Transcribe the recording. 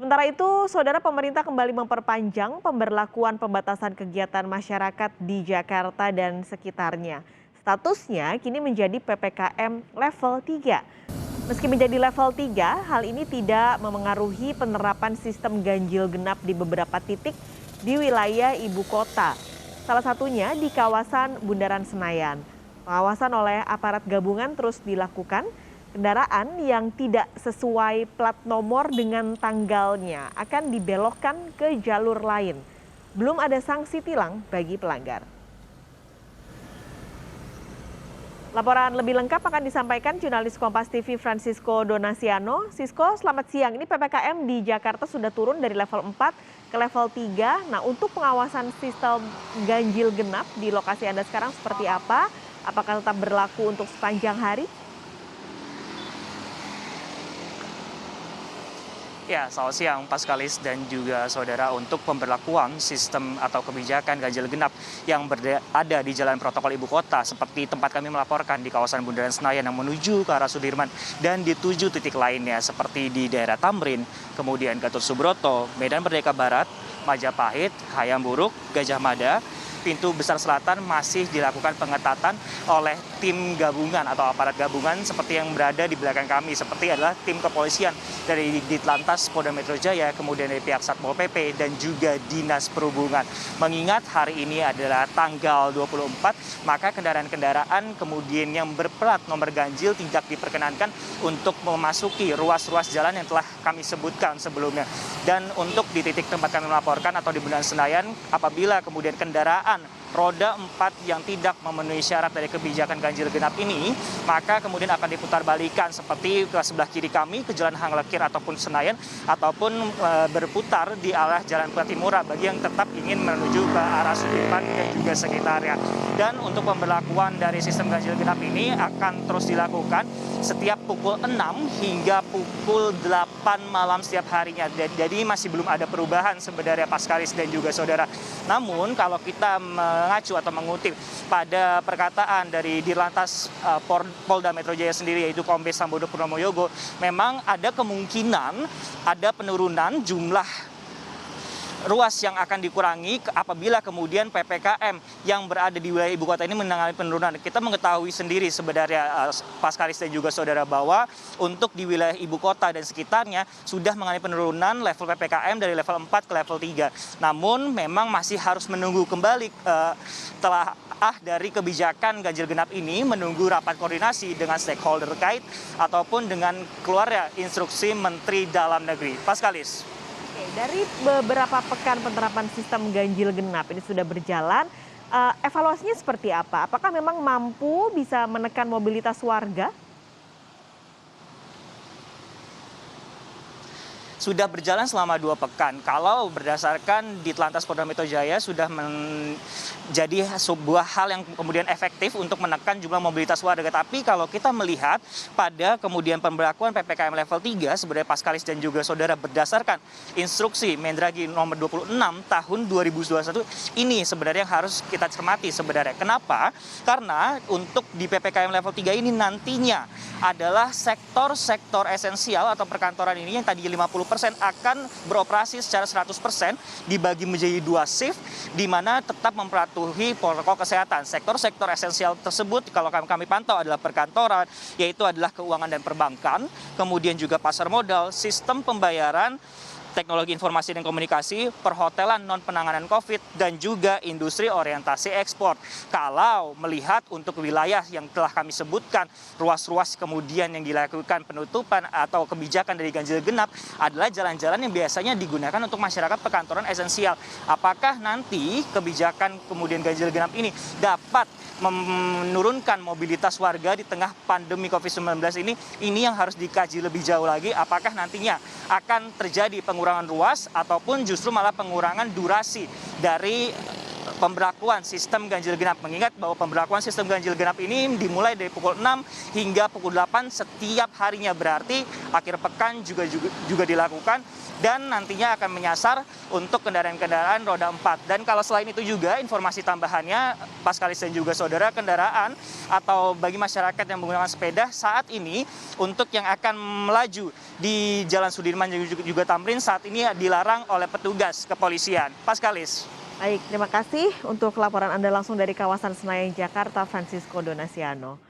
Sementara itu, saudara, pemerintah kembali memperpanjang pemberlakuan pembatasan kegiatan masyarakat di Jakarta dan sekitarnya. Statusnya kini menjadi PPKM level 3. Meski menjadi level 3, hal ini tidak memengaruhi penerapan sistem ganjil genap di beberapa titik di wilayah ibu kota. Salah satunya di kawasan Bundaran Senayan. Pengawasan oleh aparat gabungan terus dilakukan. Kendaraan yang tidak sesuai plat nomor dengan tanggalnya akan dibelokkan ke jalur lain. Belum ada sanksi tilang bagi pelanggar. Laporan lebih lengkap akan disampaikan jurnalis Kompas TV Francisco Donasiano. Sisko, selamat siang. Ini PPKM di Jakarta sudah turun dari level 4 ke level 3. Nah, untuk pengawasan sistem ganjil genap di lokasi Anda sekarang seperti apa? Apakah tetap berlaku untuk sepanjang hari? Ya, selamat siang Paskalis dan juga saudara. Untuk pemberlakuan sistem atau kebijakan ganjil genap yang ada di jalan protokol ibu kota seperti tempat kami melaporkan di kawasan Bundaran Senayan yang menuju ke arah Sudirman dan di 7 titik lainnya seperti di daerah Tamrin, kemudian Gatot Subroto, Medan Merdeka Barat, Majapahit, Hayam Buruk, Gajah Mada, pintu besar selatan masih dilakukan pengetatan oleh tim gabungan atau aparat gabungan seperti yang berada di belakang kami, seperti adalah tim kepolisian dari Ditlantas Polda Metro Jaya, kemudian dari pihak Satpol PP dan juga Dinas Perhubungan. Mengingat hari ini adalah tanggal 24, maka kendaraan-kendaraan kemudian yang berplat nomor ganjil tidak diperkenankan untuk memasuki ruas-ruas jalan yang telah kami sebutkan sebelumnya. Dan untuk di titik tempat kami melaporkan atau di Bundaran Senayan, apabila kemudian kendaraan roda 4 yang tidak memenuhi syarat dari kebijakan ganjil genap ini, maka kemudian akan diputar balikan seperti ke sebelah kiri kami ke Jalan Hang Lekir ataupun Senayan, ataupun berputar di arah Jalan Patimura bagi yang tetap ingin menuju ke arah Sudirman dan juga sekitarnya. Dan untuk pemberlakuan dari sistem ganjil genap ini akan terus dilakukan setiap pukul 6 hingga pukul 8 malam setiap harinya. Jadi masih belum ada perubahan sebenarnya Paskalis dan juga saudara. Namun kalau kita mengacu atau mengutip pada perkataan dari Dirlantas Polda Metro Jaya sendiri, yaitu Kombes Sambodo Purnomo Yogo, memang ada kemungkinan ada penurunan jumlah ruas yang akan dikurangi apabila kemudian PPKM yang berada di wilayah ibu kota ini mengalami penurunan. Kita mengetahui sendiri sebenarnya Paskalis dan juga saudara bahwa untuk di wilayah ibu kota dan sekitarnya sudah mengalami penurunan level PPKM dari level 4 ke level 3. Namun memang masih harus menunggu kembali telah dari kebijakan ganjil genap ini, menunggu rapat koordinasi dengan stakeholder terkait ataupun dengan keluarnya instruksi Menteri Dalam Negeri. Paskalis. Dari beberapa pekan penerapan sistem ganjil genap ini sudah berjalan, evaluasinya seperti apa? Apakah memang mampu bisa menekan mobilitas warga? Sudah berjalan selama 2 pekan. Kalau berdasarkan Ditlantas Polda Metro Jaya sudah menjadi sebuah hal yang kemudian efektif untuk menekan jumlah mobilitas warga. Tapi kalau kita melihat pada kemudian pemberlakuan PPKM level 3, sebenarnya Paskalis dan juga saudara, berdasarkan instruksi Mendagri nomor 26 tahun 2021, ini sebenarnya yang harus kita cermati sebenarnya. Kenapa? Karena untuk di PPKM level 3 ini nantinya adalah sektor-sektor esensial atau perkantoran ini yang tadi 50% akan beroperasi secara 100%, dibagi menjadi 2 shift, di mana tetap mematuhi protokol kesehatan. Sektor-sektor esensial tersebut kalau kami pantau adalah perkantoran, yaitu adalah keuangan dan perbankan, kemudian juga pasar modal, sistem pembayaran, teknologi informasi dan komunikasi, perhotelan non penanganan COVID, dan juga industri orientasi ekspor. Kalau melihat untuk wilayah yang telah kami sebutkan, ruas-ruas kemudian yang dilakukan penutupan atau kebijakan dari ganjil genap adalah jalan-jalan yang biasanya digunakan untuk masyarakat perkantoran esensial. Apakah nanti kebijakan kemudian ganjil genap ini dapat menurunkan mobilitas warga di tengah pandemi COVID-19 ini yang harus dikaji lebih jauh lagi. Apakah nantinya akan terjadi pengurangan ruas ataupun justru malah pengurangan durasi dari pemberlakuan sistem ganjil genap. Mengingat bahwa pemberlakuan sistem ganjil genap ini dimulai dari pukul 6 hingga pukul 8 setiap harinya, berarti akhir pekan juga dilakukan dan nantinya akan menyasar untuk kendaraan-kendaraan roda 4. Dan kalau selain itu juga informasi tambahannya, Paskalis dan juga saudara, kendaraan atau bagi masyarakat yang menggunakan sepeda saat ini untuk yang akan melaju di Jalan Sudirman dan juga Tamrin saat ini dilarang oleh petugas kepolisian. Paskalis. Baik, terima kasih untuk laporan Anda langsung dari kawasan Senayan, Jakarta, Francisco Donasiano.